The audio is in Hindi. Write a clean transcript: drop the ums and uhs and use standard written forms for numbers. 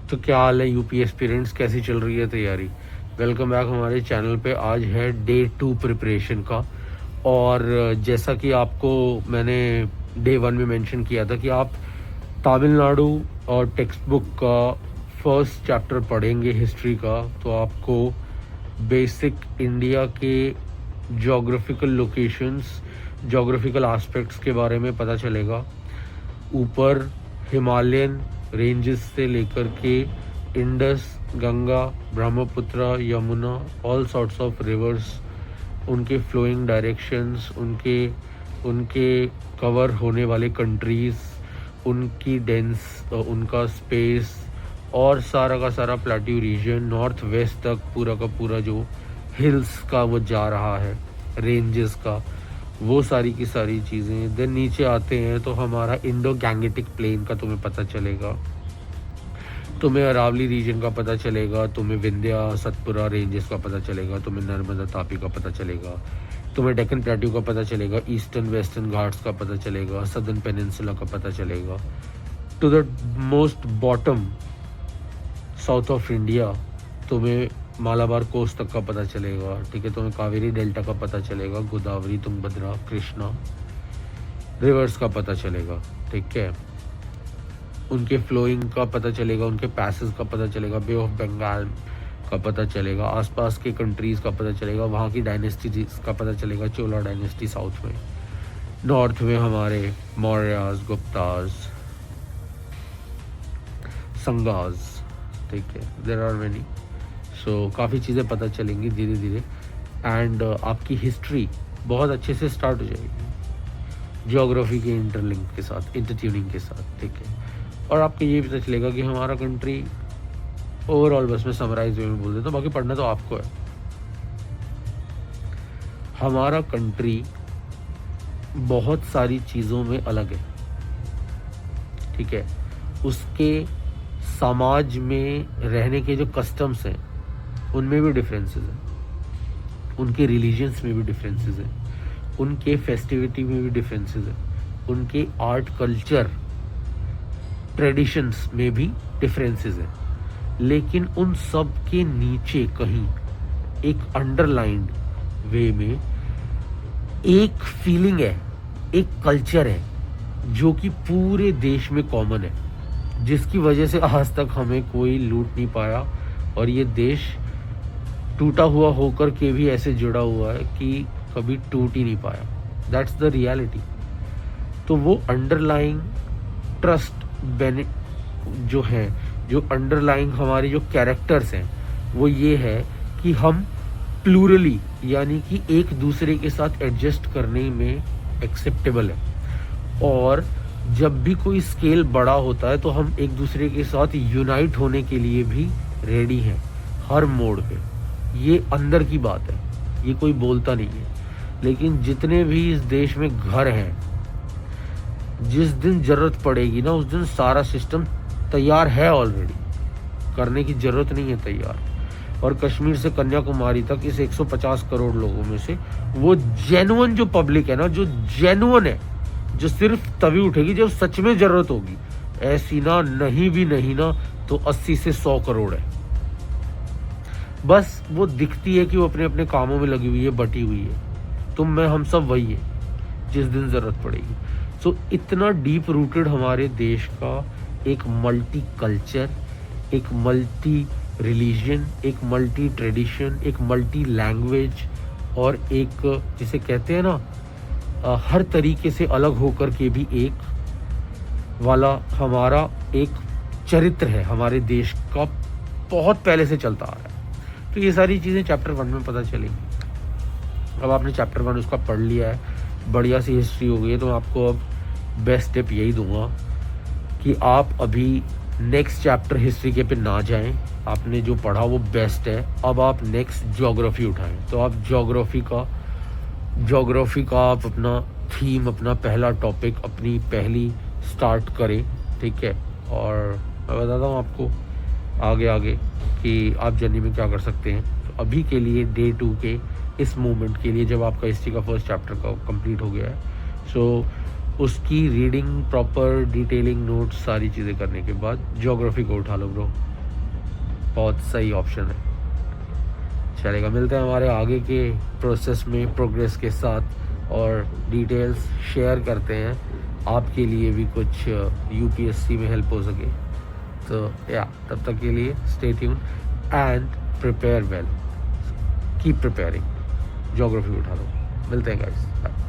तो क्या हाल है यूपी एस्पिरेंट्स, कैसी चल रही है तैयारी? वेलकम बैक हमारे चैनल पे। आज है डे 2 प्रिपरेशन का। और जैसा कि आपको मैंने डे 1 में मेंशन किया था कि आप तमिलनाडु और टेक्स्ट बुक का फर्स्ट चैप्टर पढ़ेंगे हिस्ट्री का, तो आपको बेसिक इंडिया के जोग्राफिकल लोकेशंस, जोग्राफिकल एस्पेक्ट्स के बारे में पता चलेगा। ऊपर हिमालयन रेंजेस से लेकर के Indus, Ganga, Brahmaputra, Yamuna, all sorts of rivers, उनके फ्लोइंग डायरेक्शंस, उनके उनके कवर होने वाले कंट्रीज़, उनकी उनका स्पेस, और सारा का सारा प्लेट्यू रीजन नॉर्थ वेस्ट तक पूरा का पूरा जो हिल्स का वो जा रहा है, रेंजेस का, वो सारी की सारी चीज़ें। देन नीचे आते हैं तो हमारा इंडो गैंगेटिक प्लेन का तुम्हें पता चलेगा, तुम्हें अरावली रीजन का पता चलेगा, तुम्हें विंध्या सतपुरा रेंजेस का पता चलेगा, तुम्हें नर्मदा तापी का पता चलेगा, तुम्हें डेक्कन प्लेट्यू का पता चलेगा, ईस्टर्न वेस्टर्न घाट्स का पता चलेगा, सदर्न पेनिनसुला का पता चलेगा, to the most bottom south of India तुम्हें मालाबार कोस्ट तक का पता चलेगा। ठीक है, तुम्हें कावेरी डेल्टा का पता चलेगा, गोदावरी, तुंगभद्रा, कृष्णा रिवर्स का पता चलेगा। ठीक है, उनके फ्लोइंग का पता चलेगा, उनके पैसेज का पता चलेगा, बे ऑफ बंगाल का पता चलेगा, आसपास के कंट्रीज़ का पता चलेगा, वहाँ की डायनेस्टी का पता चलेगा, चोला डायनेस्टी साउथ में, नॉर्थ में हमारे मौर्याज, गुप्ताज, संगाज। ठीक है, देयर आर मेनी। सो काफ़ी चीज़ें पता चलेंगी धीरे धीरे, एंड आपकी हिस्ट्री बहुत अच्छे से स्टार्ट हो जाएगी जियोग्राफी के इंटरलिंक के साथ, इंटरट्यूनिंग के साथ। ठीक है, और आपको ये भी पता चलेगा कि हमारा कंट्री ओवरऑल, बस मैं समराइज वे में बोल देता हूँ, बाकी पढ़ना तो आपको है। हमारा कंट्री बहुत सारी चीज़ों में अलग है। ठीक है, उसके समाज में रहने के जो कस्टम्स हैं उनमें भी डिफरेंसेस हैं, उनके रिलीजन्स में भी डिफरेंसेस हैं, उनके फेस्टिविटी में भी डिफरेंसेस हैं, उनके आर्ट कल्चर ट्रेडिशंस में भी डिफरेंसेस हैं। लेकिन उन सब के नीचे कहीं एक अंडरलाइंड वे में एक फीलिंग है, एक कल्चर है जो कि पूरे देश में कॉमन है, जिसकी वजह से आज तक हमें कोई लूट नहीं पाया, और ये देश टूटा हुआ होकर के भी ऐसे जुड़ा हुआ है कि कभी टूट ही नहीं पाया। That's the reality. तो वो अंडरलाइंग ट्रस्ट जो है, जो अंडरलाइंग हमारे जो कैरेक्टर्स हैं, वो ये है कि हम प्लूरली, यानी कि एक दूसरे के साथ एडजस्ट करने में एक्सेप्टेबल है, और जब भी कोई स्केल बड़ा होता है तो हम एक दूसरे के साथ यूनाइट होने के लिए भी रेडी हैं हर मोड़ पे। ये अंदर की बात है, ये कोई बोलता नहीं है। लेकिन जितने भी इस देश में घर हैं, जिस दिन जरूरत पड़ेगी ना, उस दिन सारा सिस्टम तैयार है ऑलरेडी, करने की जरूरत नहीं है तैयार। और कश्मीर से कन्याकुमारी तक इस 150 करोड़ लोगों में से वो जेन्युइन जो पब्लिक है ना, जो जेन्युइन है, जो सिर्फ तभी उठेगी जब सच में जरूरत होगी, ऐसी ना नहीं भी नहीं ना तो 80 से 100 करोड़ है। बस वो दिखती है कि वो अपने अपने कामों में लगी हुई है, बटी हुई है। तुम मैं हम सब वही है जिस दिन जरूरत पड़ेगी। सो इतना डीप रूटेड हमारे देश का एक मल्टी कल्चर, एक मल्टी रिलीजन, एक मल्टी ट्रेडिशन, एक मल्टी लैंग्वेज, और एक जिसे कहते हैं ना हर तरीके से अलग होकर के भी एक वाला हमारा एक चरित्र है हमारे देश का, बहुत पहले से चलता आ रहा है। तो ये सारी चीज़ें चैप्टर 1 में पता चलेंगी। अब आपने चैप्टर 1 उसका पढ़ लिया है, बढ़िया सी हिस्ट्री हो गई है, तो मैं आपको अब बेस्ट टिप यही दूंगा कि आप अभी नेक्स्ट चैप्टर हिस्ट्री के पे ना जाएं। आपने जो पढ़ा वो बेस्ट है, अब आप नेक्स्ट ज्योग्राफी उठाएं। तो आप ज्योग्राफी का आप अपना थीम, अपना पहला टॉपिक, अपनी पहली स्टार्ट करें। ठीक है, और मैं बताता हूँ आपको आगे आगे कि आप जर्नी में क्या कर सकते हैं। तो अभी के लिए डे 2 के इस मोमेंट के लिए, जब आपका हिस्ट्री का फर्स्ट चैप्टर का कंप्लीट हो गया है, सो उसकी रीडिंग, प्रॉपर डिटेलिंग नोट्स, सारी चीज़ें करने के बाद ज्योग्राफी को उठा लो ब्रो। बहुत सही ऑप्शन है। चलेगा, मिलते हैं हमारे आगे के प्रोसेस में प्रोग्रेस के साथ और डिटेल्स शेयर करते हैं, आपके लिए भी कुछ यूपीएससी में हेल्प हो सके। तो या तब तक के लिए stay tune and prepare well, keep preparing, geography उठा दो। मिलते हैं गाइस, बाय।